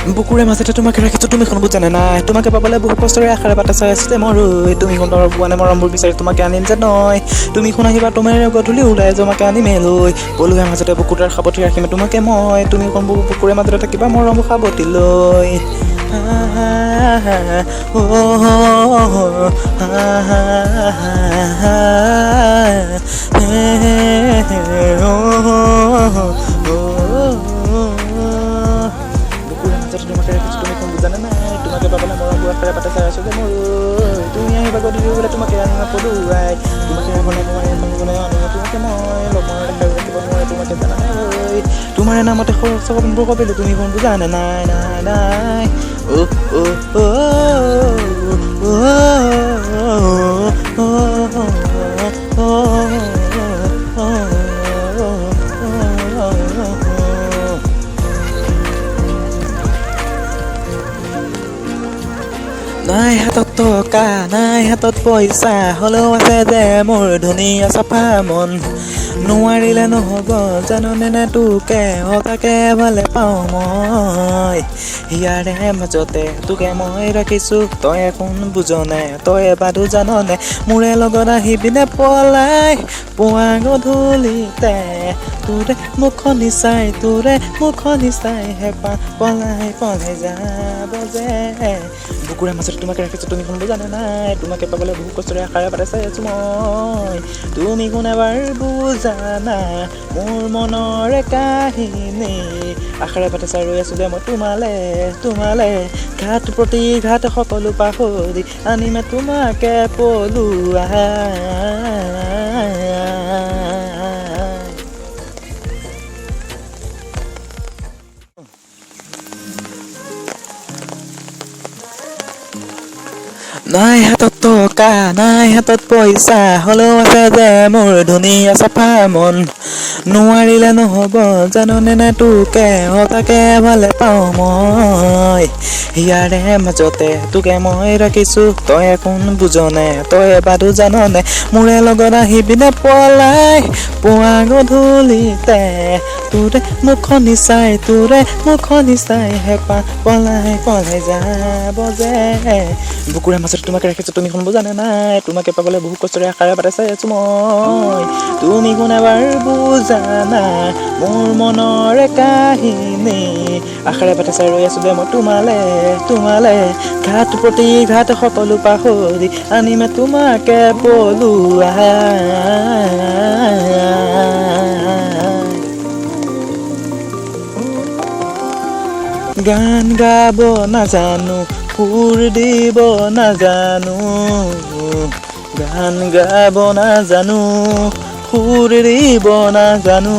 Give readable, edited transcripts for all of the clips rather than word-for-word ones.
বুকুৰে মাজতে তোমাক ৰাখিছোঁ, তুমি শুন বুজানে নাই। তোমাকে পাবলৈ বহু কষ্টৰে আশাৰে বাটে চাই আছোঁ যে মৰৈ। তুমি সুন্দৰ পোৱা নে মৰমবোৰ বিচাৰি তোমাকে আনিম যে নয়। তুমি শুন আহিবা তোমাৰ গধূলি ওলাই তোমাকে আনিমে লৈ। পলুৱে মাজতে বুকুৰে সাৱটি ৰাখিমে তোমাকে মই। তুমি কোন বুকুৰে মাজতে থাকিবা মৰম সাৱটি লৈ। তোমাকে ৰাখিছোঁ, তুমি কোন বুজানে নাই। তোমাকে পাবলৈ মৰমবোৰ আশাৰে বাটে চাই আছোঁ যে মৰৈ। তুমি আহিবা গধূলি বোলে তোমাকে আনিমে পলুৱাই। তোমাকে বনাই নোৱাৰে কোনে আনিমে তোমাকে মই। লগৰ দেখাই ৰাখিব নোৱাৰে তোমাকে জানানে ঐ। তোমাৰে নামতে সপোনবোৰ কপিলোঁ, তুমি কোন বুজানে নাই নাই নাই। নাই হাতত টকা নাই হাতত পইচা, হ'লেও আছে যে মোৰ ধুনীয়া চাফা মন। নোৱাৰিলে নহ'ব জানোনে নে তোকে সঁচাকে ভালে পাওঁ মই। ইয়াৰে মাজতে তোকে মই ৰাখিছোঁ, তই একোন বুজনে তই এবাৰো জাননে। মোৰে লগত আহিবিনে পলাই পুৱা গধূলিতে। তোৰে মুখনি চাই তোৰে মুখনি চাই হেঁপাহ পলাই পলাই যাব যে। বুকুৰে মাজতে তোমাকে ৰাখিছোঁ, তুমি কোন বুজানে নাই। তোমাকে পাবলৈ বহু কষ্টৰে আশাৰে বাটে চাই আছোঁ মই। তুমি কোন এবাৰ বুজানা মোৰ মনৰে কাহিনী। আশাৰে বাটে চাই ৰৈ আছোঁ যে মই তোমালে ঘাট প্ৰতি ঘাট সকলো পাহৰি আনিমে তোমাকে পলুৱাই। নাই হাতত টকা নাই হাতত পইচা, হ'লেও আছে যে মোৰ ধুনীয়া চাফা মন। নোৱাৰিলে নহ'ব জানোনে নে তোকে সঁচাকে ভালে পাওঁ মই। ইয়াৰে মাজতে তোকে মই ৰাখিছোঁ, তই একোন বুজনে তই এবাৰো জাননে। মোৰে লগত আহিবিনে পলাই পুৱা গধূলিতে। তোৰে মুখনি চাই হেঁপাহ পলাই পলাই যাব যে। বুকুৰে মাজতে তোমাকে ৰাখিছোঁ, তুমি কোন বুজানে নাই। তোমাকে পাবলৈ বহু কষ্টৰে আশাৰে বাটে চাই আছোঁ মই। তুমি কোন এবাৰ বুজানা মোৰ মনৰে কাহিনী। আশাৰে বাটে চাই ৰৈ আছোঁ যে মই তোমালে ঘাট প্ৰতি ঘাট সকলো পাহৰি আনিমে তোমাকে পলুৱাই। গান গাব নাজানো সুৰ দিব নাজানো। গান গাব নাজানো সুৰ দিব নাজানো।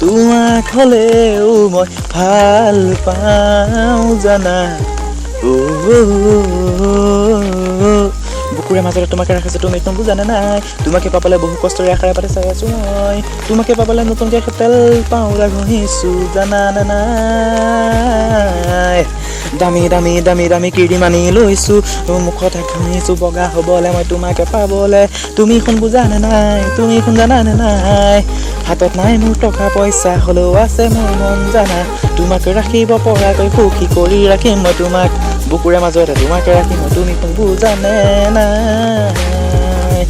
তোমাক হ'লেও মই ভাল পাওঁ জানা। বুকুৰে মাজতে তোমাকে ৰাখিছোঁ, তুমি একদম বুজানে নাই। তোমাকে পাবলৈ বহু কষ্টৰে আশাৰে বাটে চাই আছোঁ মই। তোমাকে পাবলৈ নতুনকৈ তেল পাউৰা ঘঁহিছোঁ জানানে নাই। দামী দামী দামী দামী ক্ৰীম আনি লৈছোঁ, মুখত ঘঁহিছোঁ বগা হ'বলৈ মই তোমাকে পাবলৈ। তুমি কোন বুজানে নাই তুমি কোন জানানে নাই। হাতত নাই মোৰ টকা পইচা, হ'লেও আছে মোৰ মন জানা। তোমাক ৰাখিব পৰাকৈ সুখী কৰি ৰাখিম মই তোমাক। বুকুৰে মাজতে তোমাকে ৰাখিম মই, তুমি কোন বুজানে নাই।